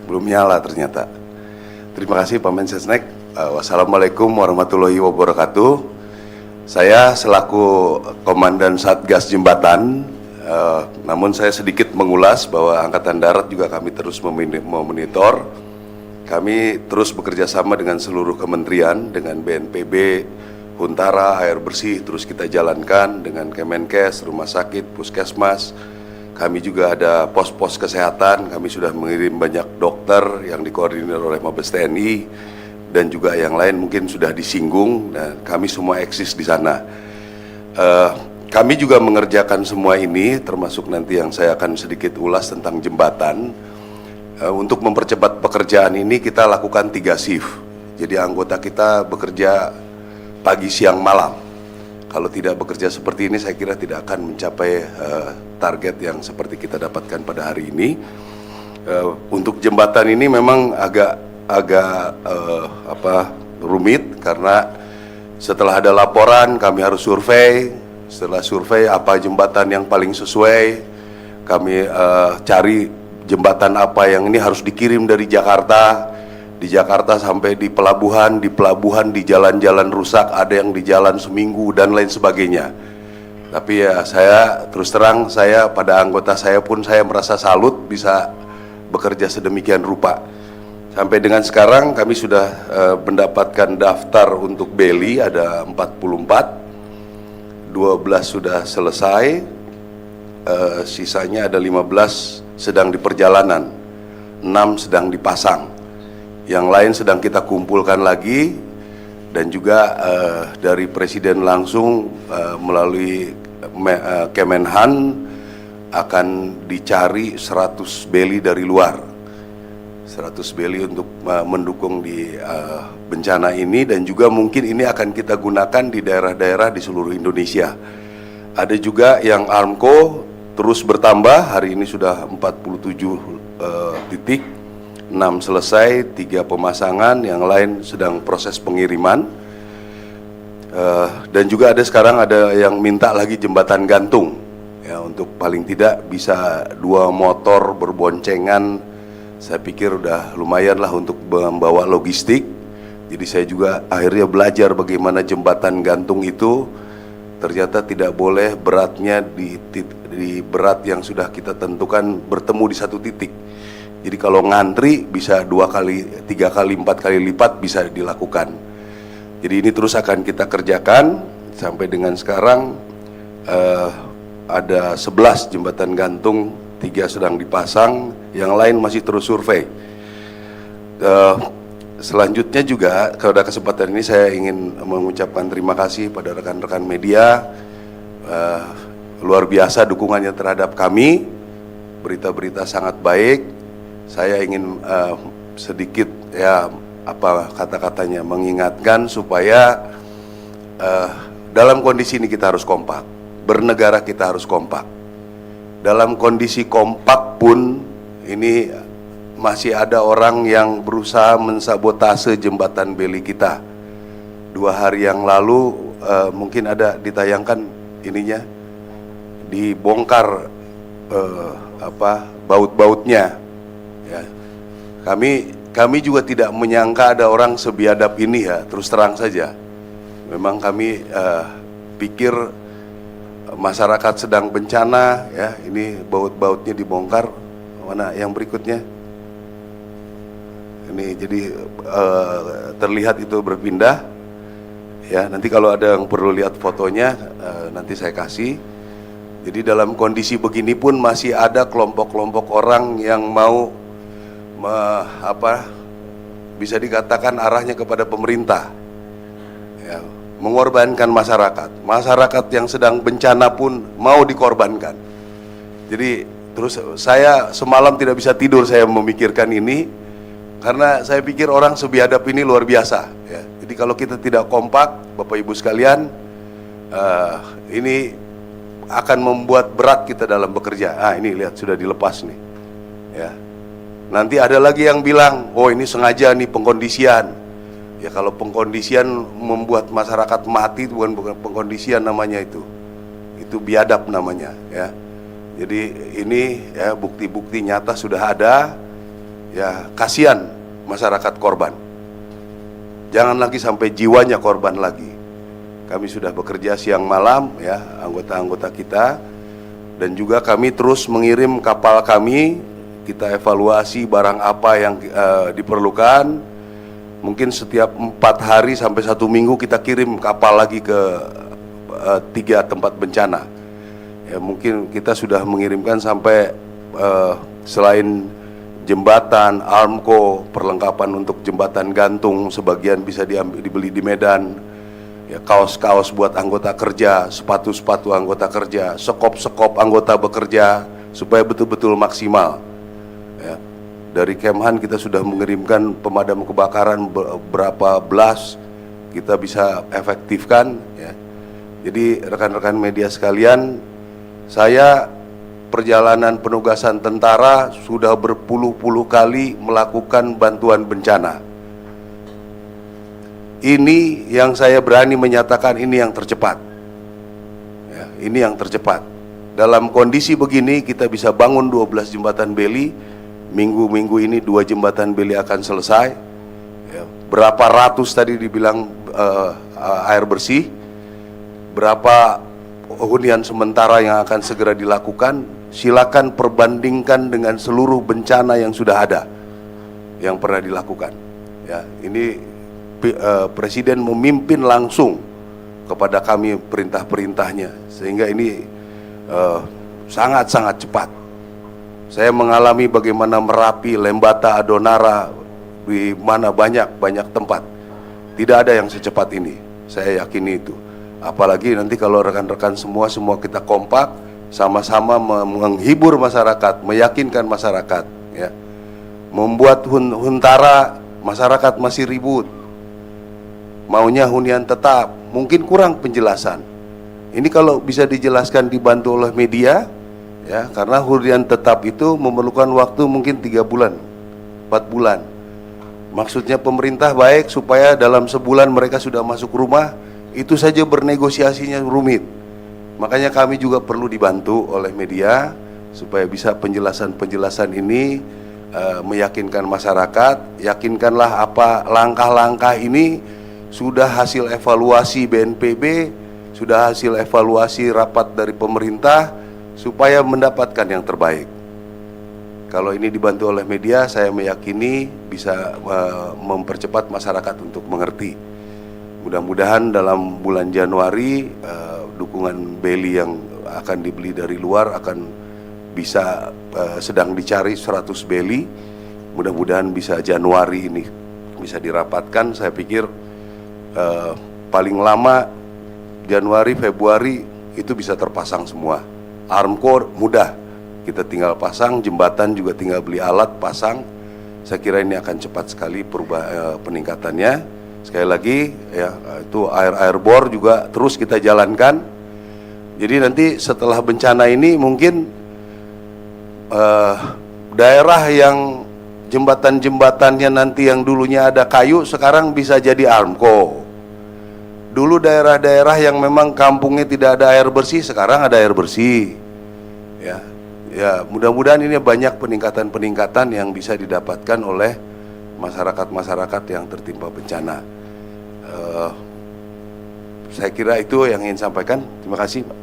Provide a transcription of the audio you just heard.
Belum nyala ternyata. Terima kasih Pak Mensesnek. Wassalamualaikum warahmatullahi wabarakatuh. Saya selaku Komandan Satgas Jembatan, namun saya sedikit mengulas bahwa Angkatan Darat juga kami terus memonitor. Kami terus bekerja sama dengan seluruh kementerian, dengan BNPB, Huntara, air bersih terus kita jalankan dengan Kemenkes, rumah sakit, puskesmas. Kami juga ada pos-pos kesehatan, kami sudah mengirim banyak dokter yang dikoordinir oleh Mabes TNI dan juga yang lain mungkin sudah disinggung, dan kami semua eksis di sana. Kami juga mengerjakan semua ini, termasuk nanti yang saya akan sedikit ulas tentang jembatan. Untuk mempercepat pekerjaan ini kita lakukan 3 shift. Jadi anggota kita bekerja pagi, siang, malam. Kalau tidak bekerja seperti ini saya kira tidak akan mencapai target yang seperti kita dapatkan pada hari ini. Untuk jembatan ini memang agak rumit karena setelah ada laporan kami harus survei. Setelah survei apa jembatan yang paling sesuai, kami cari jembatan apa yang ini harus dikirim dari Jakarta, di Jakarta sampai di pelabuhan di jalan-jalan rusak, ada yang di jalan seminggu dan lain sebagainya. Tapi ya saya terus terang, saya pada anggota saya pun saya merasa salut bisa bekerja sedemikian rupa. Sampai dengan sekarang kami sudah mendapatkan daftar untuk beli ada 44, 12 sudah selesai, sisanya ada 15 sedang di perjalanan, 6 sedang dipasang, yang lain sedang kita kumpulkan lagi. Dan juga dari Presiden langsung melalui Kemenhan akan dicari 100 beli dari luar, 100 beli untuk mendukung di bencana ini, dan juga mungkin ini akan kita gunakan di daerah-daerah di seluruh Indonesia. Ada juga yang Armco terus bertambah, hari ini sudah 47 titik, 6 selesai, 3 pemasangan, yang lain sedang proses pengiriman. Dan juga ada sekarang ada yang minta lagi jembatan gantung, ya, untuk paling tidak bisa 2 motor berboncengan. Saya pikir udah lumayan lah untuk membawa logistik. Jadi saya juga akhirnya belajar bagaimana jembatan gantung itu ternyata tidak boleh beratnya di berat yang sudah kita tentukan bertemu di satu titik. Jadi kalau ngantri bisa 2 kali, 3 kali, 4 kali lipat bisa dilakukan. Jadi ini terus akan kita kerjakan. Sampai dengan sekarang ada 11 jembatan gantung, 3 sedang dipasang, yang lain masih terus survei. Selanjutnya juga pada kesempatan ini saya ingin mengucapkan terima kasih pada rekan-rekan media. Luar biasa dukungannya terhadap kami, berita-berita sangat baik. Saya ingin sedikit ya kata-katanya mengingatkan supaya dalam kondisi ini kita harus kompak, bernegara kita harus kompak. Dalam kondisi kompak pun ini masih ada orang yang berusaha mensabotase jembatan beli kita. 2 hari yang lalu mungkin ada ditayangkan ininya, dibongkar baut-bautnya. Ya. Kami juga tidak menyangka ada orang sebiadab ini, ya, terus terang saja. Memang kami pikir masyarakat sedang bencana, ya, ini baut-bautnya dibongkar. Mana yang berikutnya? Ini jadi terlihat itu berpindah. Ya, nanti kalau ada yang perlu lihat fotonya nanti saya kasih. Jadi dalam kondisi begini pun masih ada kelompok-kelompok orang yang mau bisa dikatakan arahnya kepada pemerintah, ya, mengorbankan masyarakat. Masyarakat yang sedang bencana pun mau dikorbankan. Jadi terus saya semalam tidak bisa tidur, saya memikirkan ini karena saya pikir orang sebiadab ini luar biasa, ya. Jadi kalau kita tidak kompak, Bapak Ibu sekalian, ini akan membuat berat kita dalam bekerja. Ini lihat sudah dilepas nih, ya. Nanti ada lagi yang bilang, oh ini sengaja nih pengkondisian. Ya kalau pengkondisian membuat masyarakat mati, bukan pengkondisian namanya itu biadab namanya, ya. Jadi ini ya bukti-bukti nyata sudah ada, ya kasihan masyarakat korban. Jangan lagi sampai jiwanya korban lagi. Kami sudah bekerja siang malam ya, anggota-anggota kita, dan juga kami terus mengirim kapal kami. Kita evaluasi barang apa yang diperlukan. Mungkin setiap 4 hari sampai 1 minggu kita kirim kapal lagi ke 3 tempat bencana. Ya, mungkin kita sudah mengirimkan sampai selain jembatan, armco, perlengkapan untuk jembatan gantung, sebagian bisa dibeli di Medan, ya, kaos-kaos buat anggota kerja, sepatu-sepatu anggota kerja, sekop-sekop anggota bekerja, supaya betul-betul maksimal. Ya. Dari Kemhan kita sudah mengirimkan pemadam kebakaran berapa belas, kita bisa efektifkan. Ya. Jadi rekan-rekan media sekalian, saya perjalanan penugasan tentara sudah berpuluh-puluh kali melakukan bantuan bencana. Ini yang saya berani menyatakan ini yang tercepat. Ya, ini yang tercepat. Dalam kondisi begini kita bisa bangun 12 jembatan beli. Minggu-minggu ini 2 jembatan beli akan selesai. Ya, berapa ratus tadi dibilang air bersih. Berapa hunian sementara yang akan segera dilakukan. Silakan perbandingkan dengan seluruh bencana yang sudah ada, yang pernah dilakukan. Ya, ini Presiden memimpin langsung kepada kami perintah-perintahnya, sehingga ini sangat-sangat cepat. Saya mengalami bagaimana Merapi, Lembata, Adonara, di mana banyak tempat. Tidak ada yang secepat ini, saya yakini itu. Apalagi nanti kalau rekan-rekan semua kita kompak, sama-sama menghibur masyarakat, meyakinkan masyarakat, ya. Membuat huntara, masyarakat masih ribut, maunya hunian tetap, mungkin kurang penjelasan. Ini kalau bisa dijelaskan, dibantu oleh media, ya, karena hunian tetap itu memerlukan waktu mungkin 3 bulan, 4 bulan. Maksudnya pemerintah baik supaya dalam sebulan mereka sudah masuk rumah, itu saja bernegosiasinya rumit. Makanya kami juga perlu dibantu oleh media supaya bisa penjelasan-penjelasan ini meyakinkan masyarakat. Yakinkanlah apa langkah-langkah ini sudah hasil evaluasi BNPB, sudah hasil evaluasi rapat dari pemerintah, supaya mendapatkan yang terbaik. Kalau ini dibantu oleh media, saya meyakini bisa mempercepat masyarakat untuk mengerti. Mudah-mudahan dalam bulan Januari dukungan beli yang akan dibeli dari luar akan bisa, sedang dicari 100 beli. Mudah-mudahan bisa Januari ini bisa dirapatkan. Saya pikir paling lama Januari, Februari itu bisa terpasang semua. Armco mudah, kita tinggal pasang, jembatan juga tinggal beli alat, pasang. Saya kira ini akan cepat sekali peningkatannya. Sekali lagi ya, itu air bor juga terus kita jalankan. Jadi nanti setelah bencana ini mungkin daerah yang jembatan-jembatannya nanti yang dulunya ada kayu sekarang bisa jadi armco. Dulu daerah-daerah yang memang kampungnya tidak ada air bersih sekarang ada air bersih. Ya, mudah-mudahan ini banyak peningkatan-peningkatan yang bisa didapatkan oleh masyarakat-masyarakat yang tertimpa bencana. Saya kira itu yang ingin sampaikan. Terima kasih, Pak.